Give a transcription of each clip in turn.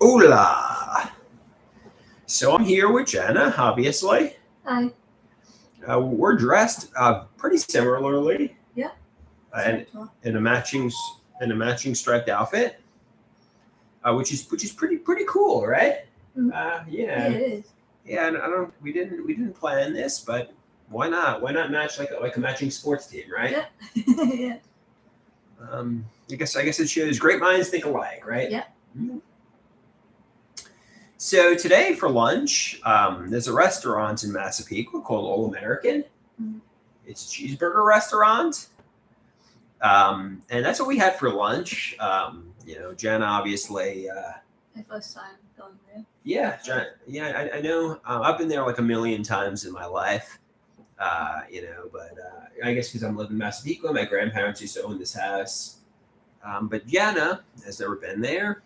Hola! So I'm here with Jana, obviously. Hi. We're dressed pretty similarly. Yeah. And in a matching striped outfit, which is pretty cool, right? Mm. Yeah. It is. Yeah, and we didn't plan this, but why not? Why not match like a matching sports team, right? Yeah. Yeah. I guess it shows great minds think alike, right? Yeah. Mm-hmm. So today for lunch, there's a restaurant in Massapequa called All American. Mm. It's a cheeseburger restaurant, and that's what we had for lunch. Jana obviously. My first time going there. Yeah, Jana, I know. I've been there like a million times in my life. But I guess because I'm living in Massapequa, my grandparents used to own this house. But Jana has never been there.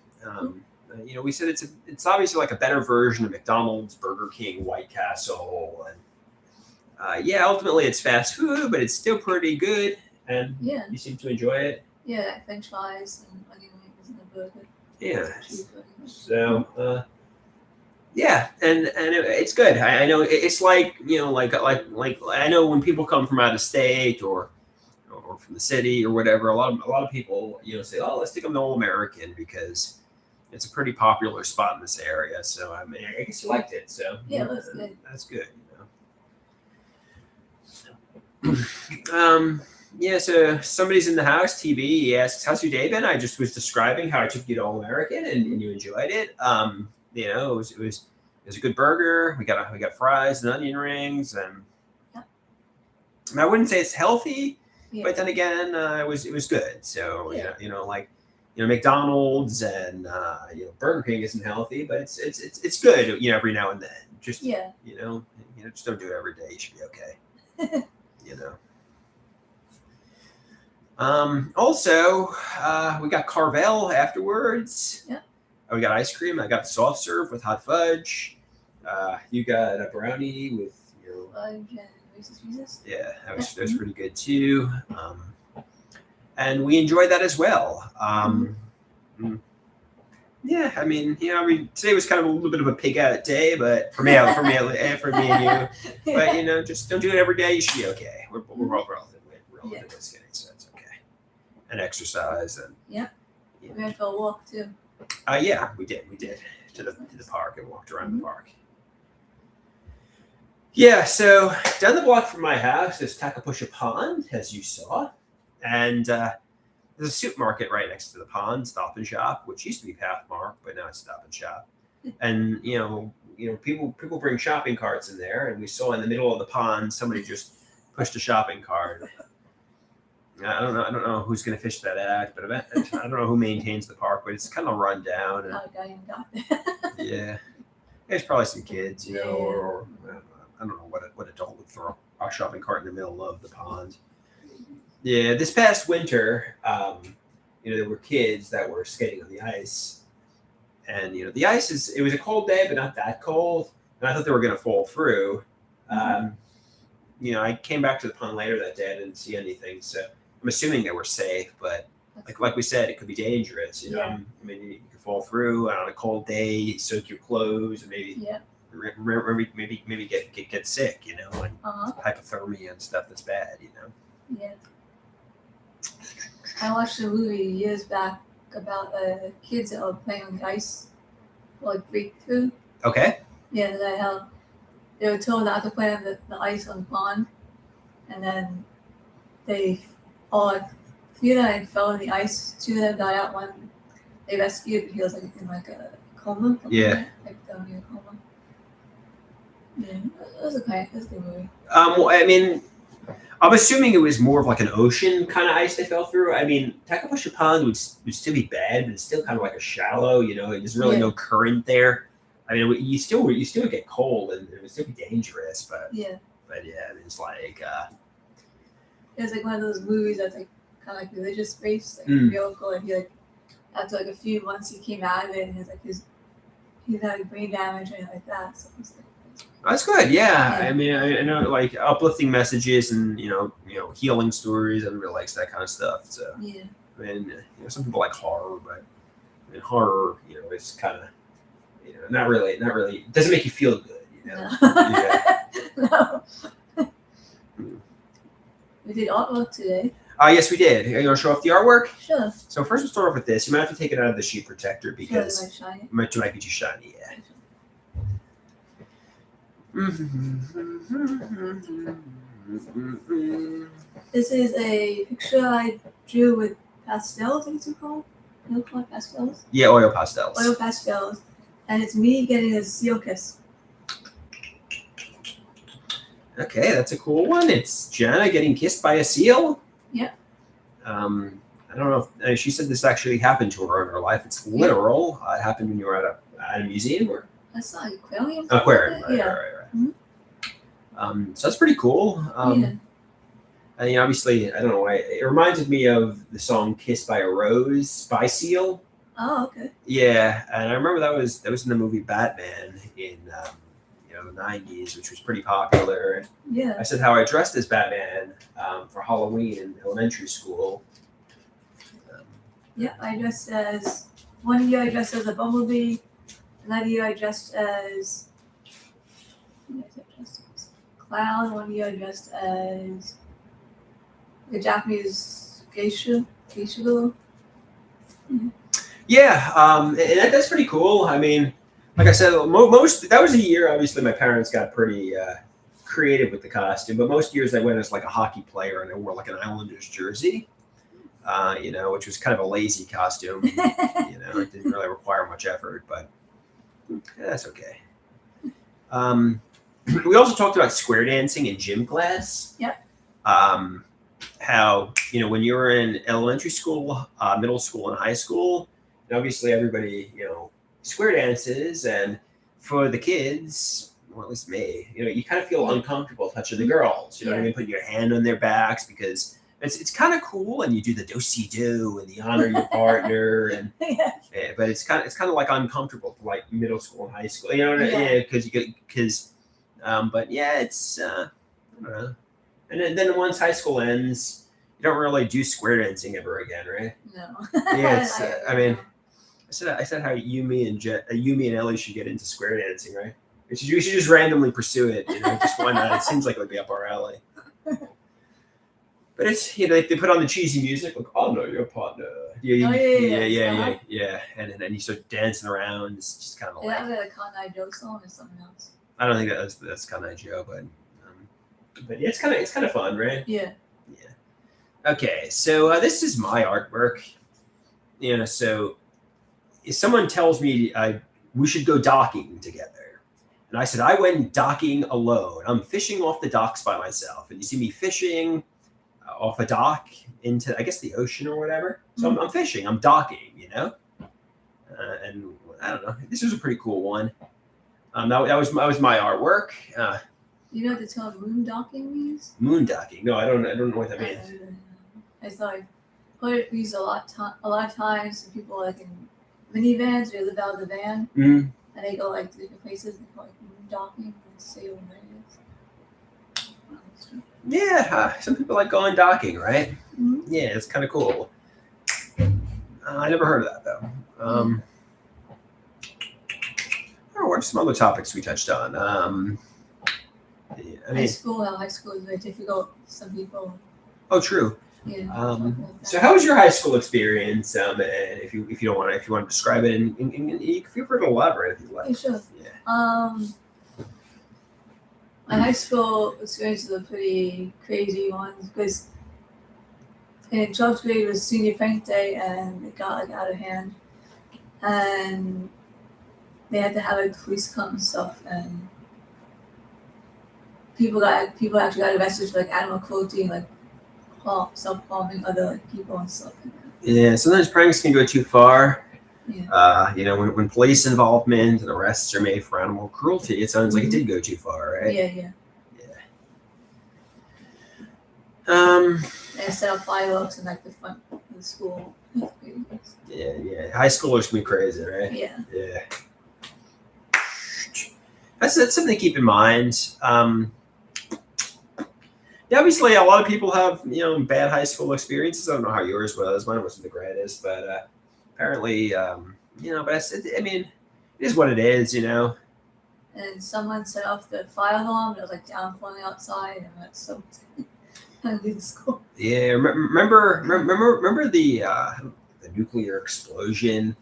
We said it's obviously like a better version of McDonald's, Burger King, White Castle, and ultimately it's fast food, but it's still pretty good. And Yeah. you seem to enjoy it. Yeah, like French fries and onion rings and the burger. Yeah. Cheeseburger. So. And it's good. I know it's like like I know when people come from out of state or from the city or whatever, a lot of people say, oh, let's take them to All American because it's a pretty popular spot in this area. So I mean, I guess you liked it. So yeah, that's good. That's good. So somebody's in the house. TV. He asks, "How's your day been?" I just was describing how I took you to All American and you enjoyed it. It was a good burger. We got fries and onion rings, and I wouldn't say it's healthy, but then again, it was good. So McDonald's and Burger King isn't healthy, but it's good. Every now and then, just just don't do it every day. You should be okay. Also, we got Carvel afterwards. Yeah. We got ice cream. I got soft serve with hot fudge. You got a brownie with fudge and Reese's Pieces. Yeah, that was pretty good too. And we enjoyed that as well. Yeah, I mean, today was kind of a little bit of a pig out day, but for me and you. But just don't do it every day. You should be okay. We're all relatively skinny, so it's okay. And exercise and We went for a walk too. Yeah, we did to the park and walked around the park. Yeah, so down the block from my house there's Takapusha Pond, as you saw, and there's a soup market right next to the pond, Stop and Shop, which used to be Pathmark, but now it's Stop and Shop. And people bring shopping carts in there, and we saw in the middle of the pond somebody just pushed a shopping cart. I don't know who's going to fish that out, but I don't know who maintains the park, but it's kind of run down. And, yeah, there's probably some kids, or I don't know what adult would throw a shopping cart in the middle of the pond. Yeah, this past winter, there were kids that were skating on the ice, and the ice it was a cold day, but not that cold, and I thought they were going to fall through. I came back to the pond later that day. I didn't see anything, so I'm assuming they were safe, but like we said, it could be dangerous. I mean, you could fall through on a cold day, soak your clothes, and maybe get sick. And hypothermia and stuff that's bad. Yeah. I watched a movie years back about kids that were playing on the ice, like breakthrough. Okay. Yeah, they were told not to play on the ice on the pond, and then three of them fell in the ice. Two of them got out. One they rescued, but he was in a coma. Yeah. Coma. Yeah, it was okay. It was a good movie. Well, I mean, I'm assuming it was more of like an ocean kind of ice they fell through. I mean, Takapusha Pond would still be bad, but it's still kind of like a shallow. There's really no current there. I mean, you still would get cold, and it would still be dangerous. But yeah, it's like. It was like one of those movies that's like kind of like religious based, like real cool. And he after like a few months he came out of it, and he had like brain damage and like that. So that's good. Yeah. I mean, I know like uplifting messages and healing stories. Everybody likes that kind of stuff. So yeah. I mean, some people like horror, but horror, it's kind of Not really. It doesn't make you feel good. No. Yeah. No. We did artwork today. Yes, we did. Are you going to show off the artwork? Sure. So first, we'll start off with this. You might have to take it out of the sheet protector because Sure, shiny. it might be too shiny. Yeah. This is a picture I drew with pastels, I think it's called. You know, called pastels? Yeah, oil pastels. Oil pastels. And it's me getting a seal kiss. Okay, that's a cool one. It's Jana getting kissed by a seal. Yeah. I don't know if she said this actually happened to her in her life. It's literal. It happened when you were at a museum or That's not an aquarium. aquarium. Right, Yeah. right. Mm-hmm. So that's pretty cool. Yeah. And obviously, I don't know why it reminded me of the song "Kissed by a Rose" by Seal. Oh, okay. Yeah, and I remember that was in the movie Batman in the 90s, which was pretty popular. Yeah. I said how I dressed as Batman for Halloween in elementary school. Yeah, I dressed as one year. I dressed as a bumblebee. Another year I dressed as clown. One year I dressed as a Japanese geisha girl. Yeah, and that's pretty cool. I mean, like I said, most that was a year. Obviously, my parents got pretty creative with the costume, but most years I went as like a hockey player and I wore like an Islanders jersey. Which was kind of a lazy costume. It didn't really require much effort, but that's okay. We also talked about square dancing in gym class. Yep. How when you were in elementary school, middle school, and high school, and obviously everybody square dances, and for the kids, or at least me, you kind of feel uncomfortable touching the girls. You know what I mean? Putting your hand on their backs because it's kind of cool, and you do the do-si-do and the honor your partner, and but it's kind of like uncomfortable for like middle school and high school. You know what I mean? But yeah, it's I don't know. And then once high school ends, you don't really do square dancing ever again, right? No. Yeah, it's. I said how you, me, and Ellie should get into square dancing, right? We should just randomly pursue it. Just why not? It seems like it would be up our alley. But it's they put on the cheesy music like "Oh no, your partner." Yeah. And then you start dancing around. It's just kind of like that was a Conrad Joe song or something else. I don't think that's Conrad Joe, but yeah, it's kind of fun, right? Yeah. Okay, so this is my artwork. So if someone tells me we should go docking together, and I said I went docking alone. I'm fishing off the docks by myself, and you see me fishing off a dock into, I guess, the ocean or whatever. So I'm fishing. I'm docking, and I don't know. This was a pretty cool one. That was my artwork. You know what the term moon docking means? Moon docking? No, I don't know what that means. I thought I heard it used a lot of times. People like in minivans, they live out of the van, and they go like to different places and call it moon docking and stay overnight. Yeah, some people like going docking, right? Mm-hmm. Yeah, it's kind of cool. I never heard of that though. What are some other topics we touched on? High school is very difficult. Some people. Oh, true. Yeah. So, how was your high school experience? And if you don't want to describe it, and you can feel free to elaborate if you like. Yeah, sure. Yeah. My high school experiences are pretty crazy ones because in 12th grade was senior prank day and it got like out of hand, and they had to have like police come and stuff, and people actually got arrested for like animal cruelty and like self-harming other like people and stuff like that. Yeah, sometimes pranks can go too far. Yeah. When police involvement and arrests are made for animal cruelty, it sounds like it did go too far, right? Yeah. They set up fireworks in like the front of the school. Yeah. High schoolers can be crazy, right? Yeah. That's something to keep in mind. Obviously, a lot of people have bad high school experiences. I don't know how yours was. Mine wasn't the greatest, but apparently, but I mean, it is what it is, you know. And someone set off the fire alarm. It was like downpouring outside, and I got soaked. I leave the school. Yeah, remember the nuclear explosion,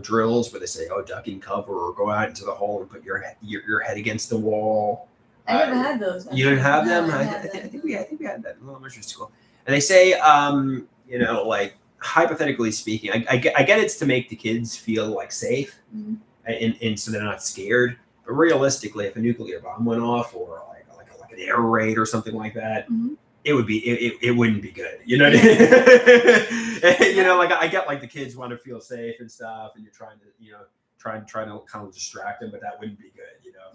drills where they say, "Oh, duck and cover," or go out into the hole and put your head against the wall. I never had those. You didn't have them? No, I think we had that in elementary school. And they say, like hypothetically speaking, I get it's to make the kids feel like safe, and so they're not scared. But realistically, if a nuclear bomb went off, or like an air raid or something like that, it would be it wouldn't be good. You know what I mean? Like I get like the kids want to feel safe and stuff, and you're trying to trying to kind of distract them, but that wouldn't be good.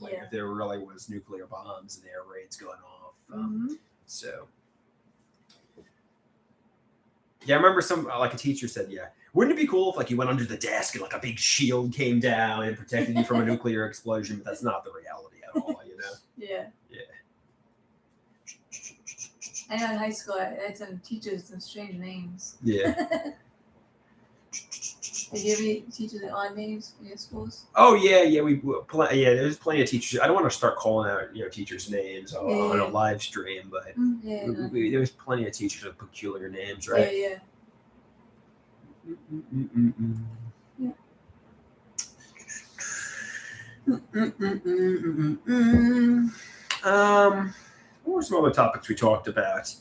If there really was nuclear bombs and air raids going off. So yeah, I remember like a teacher said, yeah, wouldn't it be cool if like you went under the desk and like a big shield came down and protected you from a nuclear explosion? But that's not the reality at all, Yeah. Yeah. I know in high school I had some teachers with some strange names. Yeah. Did you have any teachers with odd names in your schools? Oh yeah. There's plenty of teachers. I don't want to start calling out teachers' names on a live stream, but there was plenty of teachers with peculiar names, right? Yeah. What were some other topics we talked about?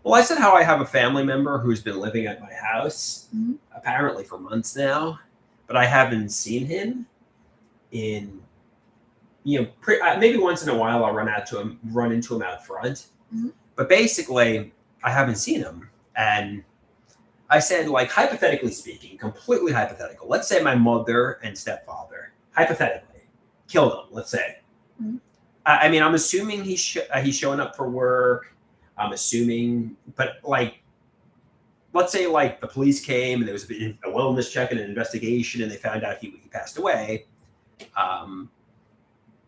Well, I said how I have a family member who's been living at my house apparently for months now, but I haven't seen him in, maybe once in a while I'll run into him out front. But basically, I haven't seen him. And I said, like, hypothetically speaking, completely hypothetical. Let's say my mother and stepfather, hypothetically, killed him, let's say. I mean, I'm assuming he's showing up for work. I'm assuming, but like, let's say like the police came and there was a wellness check and an investigation and they found out he passed away. I'd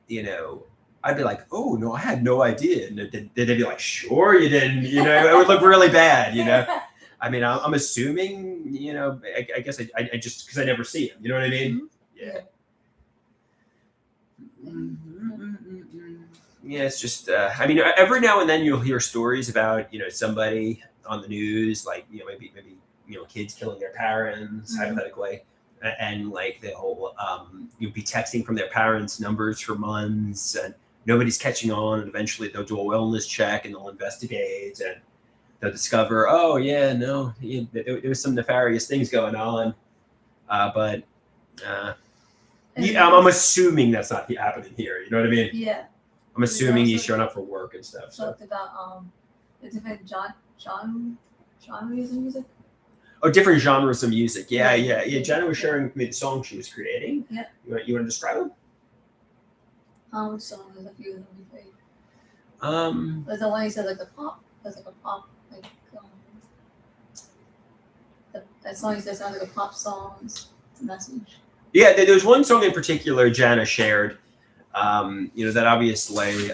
be like, oh no, I had no idea. And they'd be like, sure you didn't. It would look really bad. I mean, I'm assuming. I guess I just because I never see him. You know what I mean? Yeah. Yeah, it's just, I mean, every now and then you'll hear stories about, somebody on the news, like, maybe kids killing their parents, hypothetically, and like they'll you'll be texting from their parents' numbers for months, and nobody's catching on, and eventually they'll do a wellness check and they'll investigate, and they'll discover, oh yeah, no, there was some nefarious things going on, but I'm assuming that's not happening here. You know what I mean? Yeah. I'm assuming he's showing up for work and stuff. Talked about the different genres of music. Oh, different genres of music. Yeah. Jana was sharing with me the song she was creating. Yeah. You want to describe them? Which song is a few of them we played? There's the one you said like the pop. There's like a pop that song you said sounds like a pop song. It's a message. Yeah, there was one song in particular Jana shared. That obviously,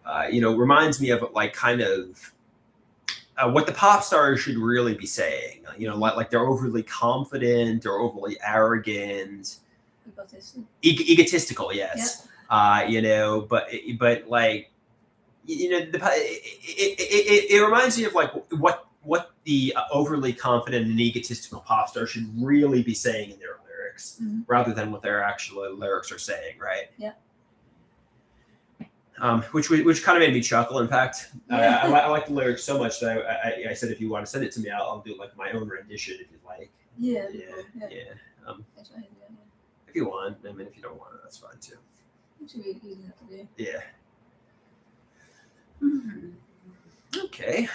reminds me of like kind of what the pop stars should really be saying. Like they're overly confident or overly arrogant, egotistical. Yes. Yep. But like, it reminds me of like what the overly confident and egotistical pop star should really be saying in their lyrics, rather than what their actual lyrics are saying, right? Yeah. Which kind of made me chuckle. In fact, I like the lyrics so much that I said, if you want to send it to me, I'll do like my own rendition if you'd like. Yeah. If you want, I mean, if you don't want it, that's fine too. It should be easy enough to do. Yeah. Okay.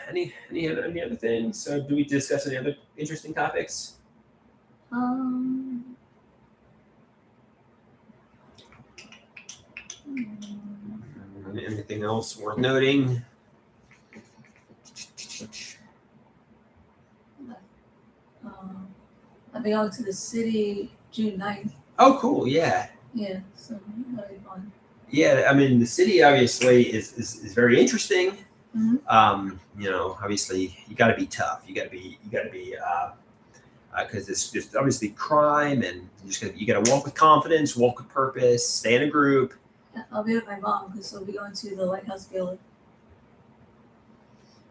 Any other things? So, do we discuss any other interesting topics? Anything else worth noting? I'll be going to the city June 9th. Oh, cool. Yeah. Yeah, so that'll be fun. Yeah, I mean, the city obviously is very interesting. Mm-hmm. Obviously you got to be tough. You got to be because there's obviously crime, and you got to walk with confidence, walk with purpose, stay in a group. Yeah, I'll be with my mom because we'll be going to the Lighthouse Gala.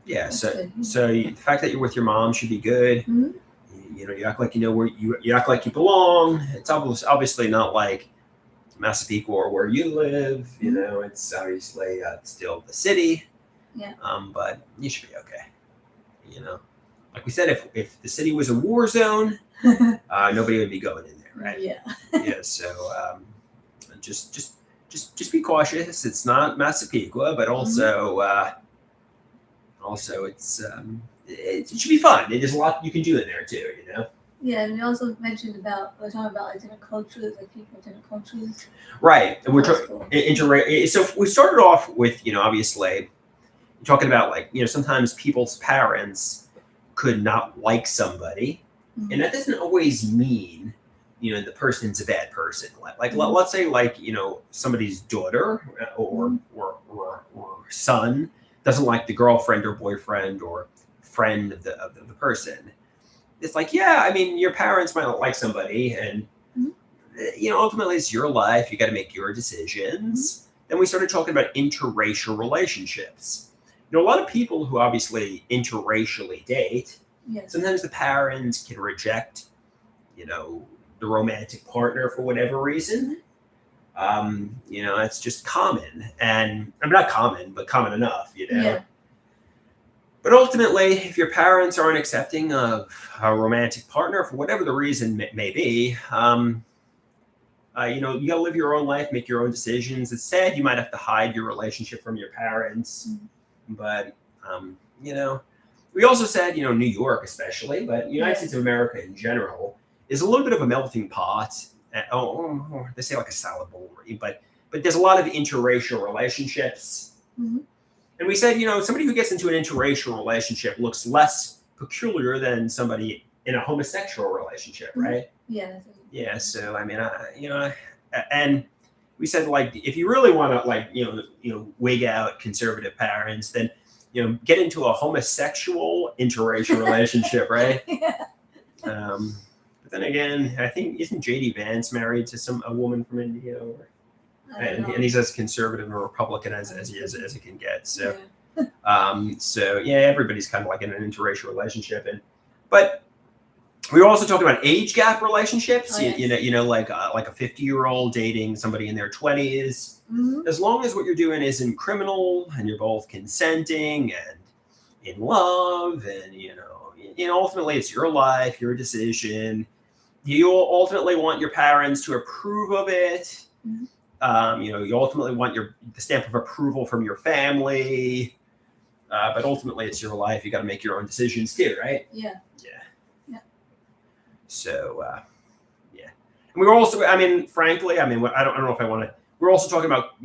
Yeah, That's so good. the fact that you're with your mom should be good. Mhm. You act like you know where you act like you belong. It's obviously not like Massapequa or where you live. You know, it's obviously still the city. Yeah. But you should be okay. You know, like we said, if the city was a war zone, nobody would be going in there, right? Yeah. Yeah. So just be cautious. It's not Massapequa, but also it's it should be fun. There's a lot you can do in there too. You know. Yeah, and we also mentioned we're talking about like different cultures, like people of different cultures. Right. And we're That's cool. so we started off with, obviously talking about like, sometimes people's parents could not like somebody. And that doesn't always mean, the person's a bad person. Like let's say like, somebody's daughter or son doesn't like the girlfriend or boyfriend or friend of the person. It's like, yeah, I mean, your parents might not like somebody, and ultimately it's your life. You got to make your decisions. Then we started talking about interracial relationships. A lot of people who obviously interracially date, sometimes the parents can reject, the romantic partner for whatever reason. It's just common, and I'm not common, but common enough, Yeah. But ultimately, if your parents aren't accepting of a romantic partner for whatever the reason may be, you got to live your own life, make your own decisions. It's sad you might have to hide your relationship from your parents, but we also said, New York especially, but United States of America in general is a little bit of a melting pot. They say like a salad bowl, but there's a lot of interracial relationships. And we said, somebody who gets into an interracial relationship looks less peculiar than somebody in a homosexual relationship, right? Yeah. Yeah. So I mean, and we said like if you really want to like wig out conservative parents, then get into a homosexual interracial relationship, right? Yeah. But then again, I think isn't JD Vance married to a woman from India? And he's as conservative and Republican as it can get. So, everybody's kind of like in an interracial relationship, but we were also talking about age gap relationships. Like a 50-year-old dating somebody in their 20s. As long as what you're doing isn't criminal and you're both consenting and in love, and ultimately it's your life, your decision. You ultimately want your parents to approve of it. You ultimately want the stamp of approval from your family, but ultimately it's your life. You got to make your own decisions too, right? Yeah. So, and we were also, frankly, I don't know if I want to. We're also talking about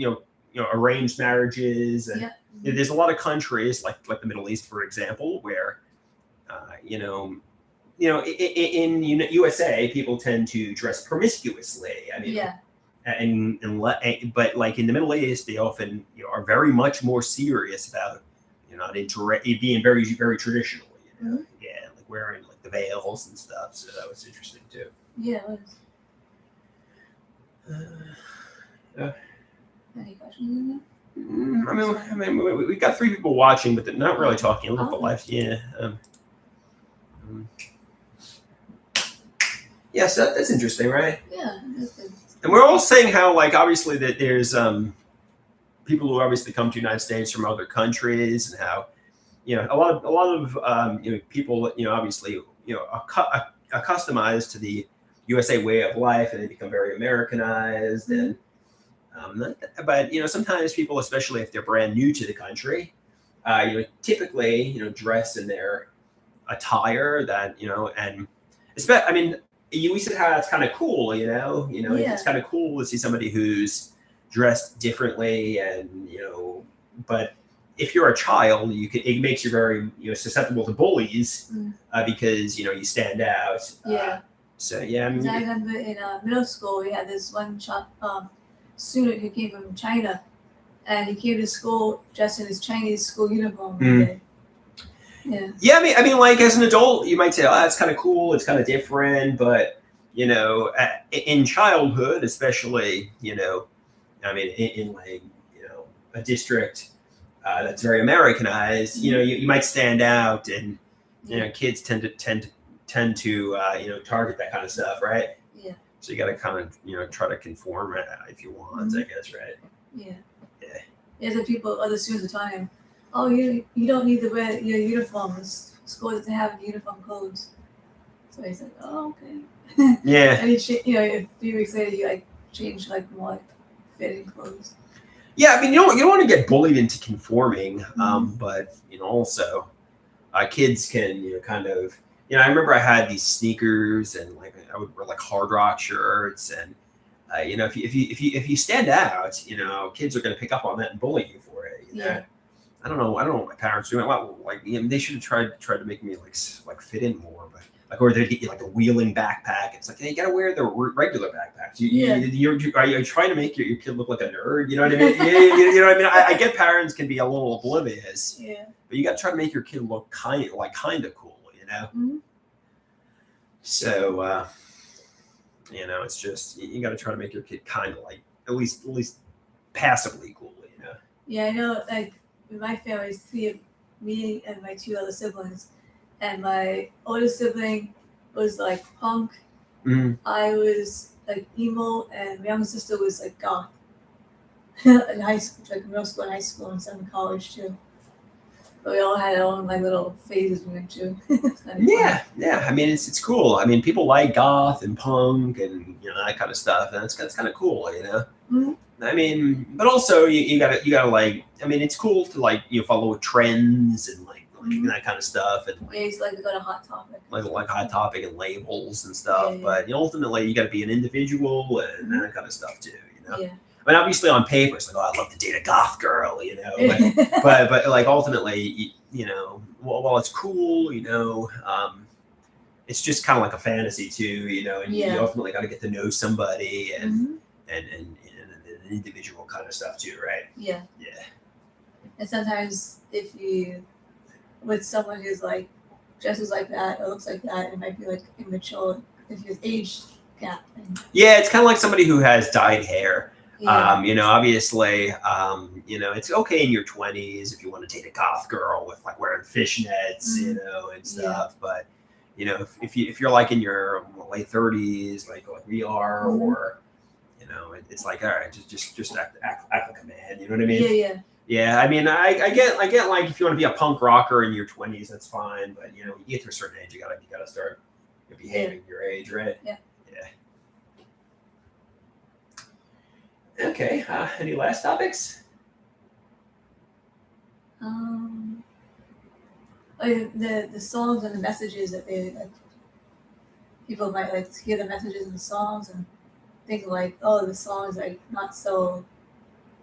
arranged marriages, and there's a lot of countries like the Middle East, for example, where in USA people tend to dress promiscuously. But like in the Middle East, they often are very much more serious about being very very traditional. Like wearing like the veils and stuff. So that was interesting too. Yeah, it was. Any questions? We got 3 people watching, but they're not really talking. Look at the left. Yeah. So that's interesting, right? Yeah, that's good. And we're all saying how, like, obviously that there's people who obviously come to the United States from other countries, and how a lot of people obviously are customized to the USA way of life, and they become very Americanized. And but sometimes people, especially if they're brand new to the country, typically dress in their attire that and we said how that's kind of cool, it's kind of cool to see somebody who's dressed differently, and but if you're a child, it makes you very susceptible to bullies because you stand out. So yeah, I remember in middle school we had this one student who came from China, and he came to school dressed in his Chinese school uniform one day. Yeah. I mean, like as an adult, you might say, "Oh, that's kind of cool. It's kind of different," but in childhood, especially, I mean, in like a district that's very Americanized, you might stand out, and kids tend to target that kind of stuff, right? Yeah. So you got to kind of try to conform if you want, I guess, right? Yeah. Yeah. Yeah, other students are telling him, "Oh, you don't need to wear your uniforms. School doesn't have uniform codes." So he's like, "Oh, okay." Yeah. And a few weeks later, he like changed like more fitting clothes. Yeah, I mean, you don't want to get bullied into conforming, but also kids can kind of I remember I had these sneakers, and like I would wear like Hard Rock shirts, and if you stand out, kids are going to pick up on that and bully you for it. Yeah. I don't know what my parents were doing. Well, like they should have tried to make me like fit in more, but like, or they'd get you like a wheeling backpack. It's like, hey, you got to wear the regular backpacks. Are you trying to make your kid look like a nerd? You know what I mean? You know what I mean? I get parents can be a little oblivious. Yeah. But you got to try to make your kid look kind of cool, Mm-hmm. So it's just you got to try to make your kid kind of like at least passably cool, Yeah, I know. Like in my family, it's three of me and my two other siblings, and my oldest sibling was like punk. Mm-hmm. I was like emo, and my younger sister was like goth. In high school, like middle school and high school, and some in college too. But we all had our own like little phases we went to. Yeah. I mean, it's cool. I mean, people like goth and punk and that kind of stuff, and that's kind of cool, Mm-hmm. I mean, but also you gotta like. I mean, it's cool to like follow trends and like that kind of stuff, and ways like to go to Hot Topic, like Hot Topic and labels and stuff. Yeah. But ultimately, you got to be an individual and that kind of stuff too. Yeah. I mean, obviously on paper, it's like, oh, I'd love to date a goth girl, but like ultimately, while it's cool, it's just kind of like a fantasy too, and you ultimately got to get to know somebody and an individual kind of stuff too, right? Yeah. Yeah. And sometimes if you with someone who's like dresses like that or looks like that, it might be like immature if there's age gap. Yeah, it's kind of like somebody who has dyed hair. Yeah. Obviously, it's okay in your 20s if you want to date a goth girl with like wearing fishnets, and stuff. But if you're like in your late 30s, like we are, or it's like, all right, just act like a man. You know what I mean? Yeah. Yeah, I mean, I get like if you want to be a punk rocker in your 20s, that's fine. But you get to a certain age, you gotta start behaving your age, right? Yeah. Okay. Any last topics? The songs and the messages that people might like to hear the messages in the songs and think like, oh, the song is like not so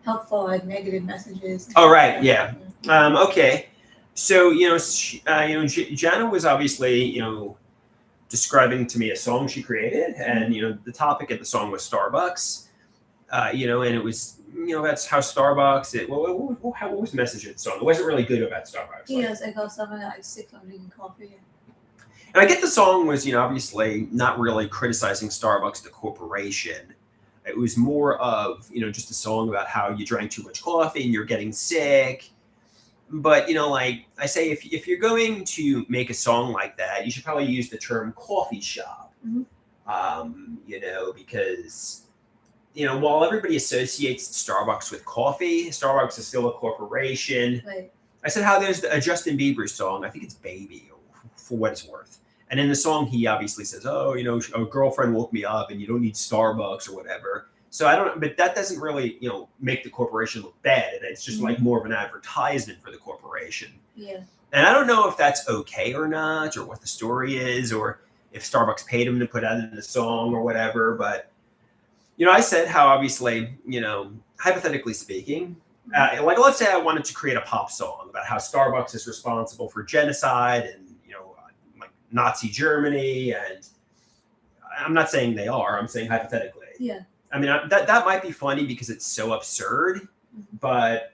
helpful, like negative messages. Oh, right. Yeah. Okay. So Jana was obviously describing to me a song she created, and the topic of the song was Starbucks. And it was that's how Starbucks. What was the message of the song? It wasn't really good about Starbucks. Yeah, it's like someone like sick of drinking coffee. And I get the song was obviously not really criticizing Starbucks the corporation. It was more of just a song about how you drank too much coffee and you're getting sick. But like I say, if you're going to make a song like that, you should probably use the term coffee shop. Because while everybody associates Starbucks with coffee, Starbucks is still a corporation. Right. I said how there's a Justin Bieber song, I think it's Baby, for what it's worth. And in the song, he obviously says, oh, a girlfriend woke me up and you don't need Starbucks or whatever. So but that doesn't really, make the corporation look bad. And it's just like more of an advertisement for the corporation. Yeah. And I don't know if that's okay or not, or what the story is, or if Starbucks paid him to put that in the song or whatever. But, I said how obviously, hypothetically speaking, like let's say I wanted to create a pop song about how Starbucks is responsible for genocide and, like Nazi Germany. And I'm not saying they are, I'm saying hypothetically. Yeah. I mean, that might be funny because it's so absurd, but,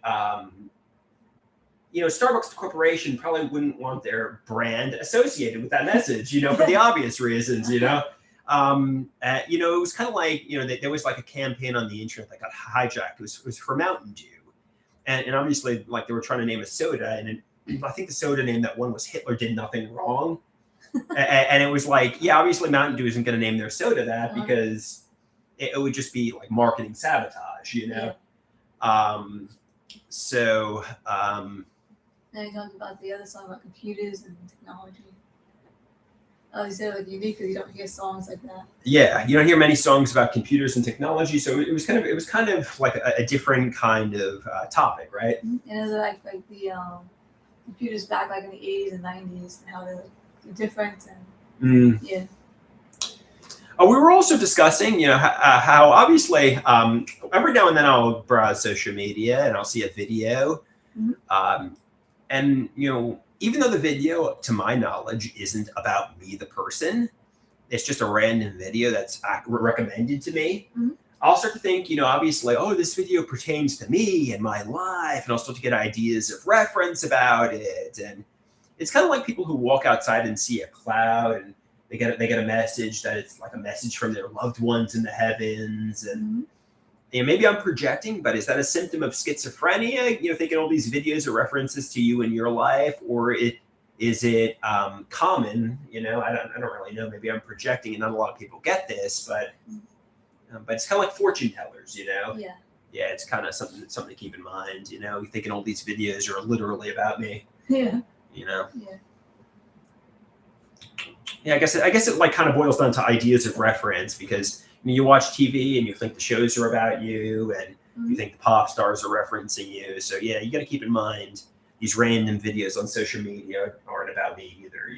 Starbucks the corporation probably wouldn't want their brand associated with that message, for the obvious reasons, it was kind of like, there was like a campaign on the internet that got hijacked. It was for Mountain Dew. And obviously, like, they were trying to name a soda. And I think the soda name that one was Hitler Did Nothing Wrong. And it was like, yeah, obviously Mountain Dew isn't going to name their soda that because it would just be like marketing sabotage, Yeah. Now you talked about the other song about computers and technology. You said like unique because you don't hear songs like that. Yeah, you don't hear many songs about computers and technology, so it was kind of like a different kind of topic, right? And it was like the computers back like in the 80s and 90s and how they're different and yeah. We were also discussing, how obviously every now and then I'll browse social media and I'll see a video, and even though the video, to my knowledge, isn't about me, the person, it's just a random video that's recommended to me. I'll start to think, obviously, oh, this video pertains to me and my life, and I'll start to get ideas of reference about it. And it's kind of like people who walk outside and see a cloud and they get a message that it's like a message from their loved ones in the heavens. And maybe I'm projecting, but is that a symptom of schizophrenia? Thinking all these videos are references to you in your life, or is it common? I don't really know. Maybe I'm projecting, and not a lot of people get this, but it's kind of like fortune tellers, Yeah. Yeah, it's kind of something to keep in mind. You're thinking all these videos are literally about me. Yeah. Yeah. Yeah, I guess it like kind of boils down to ideas of reference, because you watch TV and you think the shows are about you, and you think the pop stars are referencing you. So yeah, you got to keep in mind these random videos on social media aren't about me either.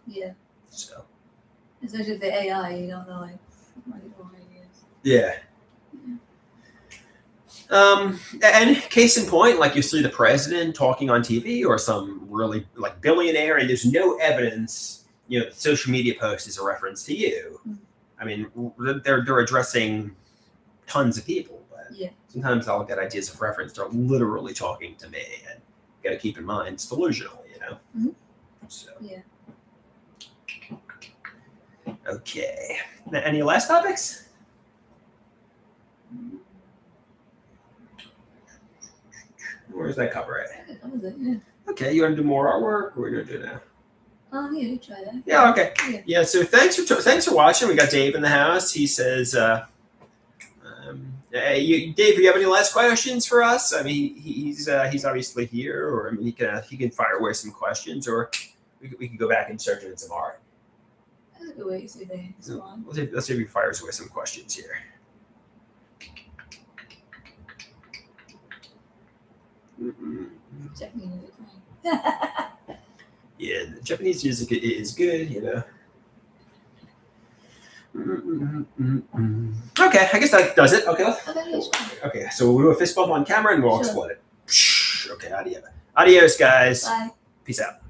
Yeah. So. Especially the AI, you don't know like what ideas. Yeah. And case in point, like you see the president talking on TV or some really like billionaire, and there's no evidence, the social media post is a reference to you. I mean, they're addressing tons of people, but sometimes I'll get ideas of reference. They're literally talking to me, and you got to keep in mind it's delusional, So. Yeah. Okay. Now, any last topics? Where does that cover it? That was it, yeah. Okay, you want to do more artwork? What are we gonna do now? Yeah, you try that. Yeah, okay. Yeah, so thanks for watching. We got Dave in the house. He says, Dave, do you have any last questions for us? I mean, he's obviously here, or I mean, he can fire away some questions, or we can go back and start doing some art. That's a good way to see things. Let's see if he fires away some questions here. Japanese music. Yeah, the Japanese music is good, Okay, I guess that does it. Okay. Okay, so we'll do a fist bump on camera and we'll explode it. Okay, adios, guys. Bye. Peace out.